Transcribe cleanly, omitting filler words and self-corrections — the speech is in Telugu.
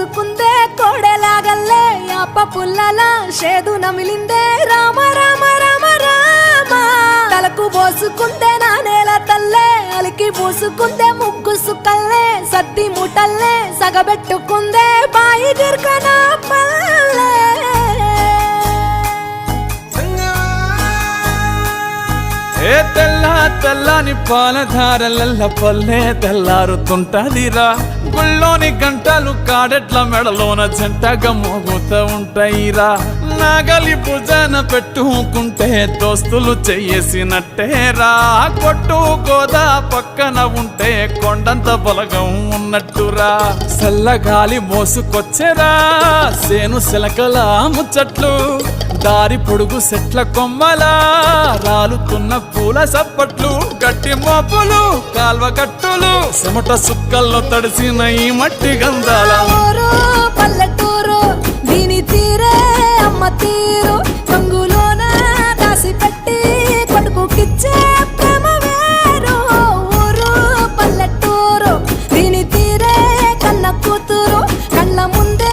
పోసుకుందే కోడెలాగల్లే యాప పుల్లలా షేదు నమిలిందే రామ రామ రామ రామ తలకు పోసుకుందే నా నేల తల్లే అలికి పూసుకుందే ముగ్గు సుక్కల్లే సద్ది ముటల్లే సగబెట్టుకుందే బాయి గిర్కన పల్లె ఏ తెల్ల తెల్లని పాలధారలల్ల పల్లె తెల్లారుతుంటదిరా గుళ్ళోని గంటలు కాడెట్ల మెడలోన జంటగా మోగుతూ ఉంటాయిరా నాగలి భుజాన పెట్టుకుంటే దోస్తులు చెయ్యేసినట్టేరా కొట్టు గోదా పక్కన ఉంటే కొండంత బలగం ఉన్నట్టురా చల్లగాలి మోసుకొచ్చెరా సేను శిలకల ముచ్చట్లు దారి పొడుగు సెట్ల కొమ్మలా రాలుతున్న పూల సప్పట్లు గట్టి మోపులు కాల్వ కట్టులు చెమట సుక్కల్లో తడిసిన ఈ మట్టి గంధాల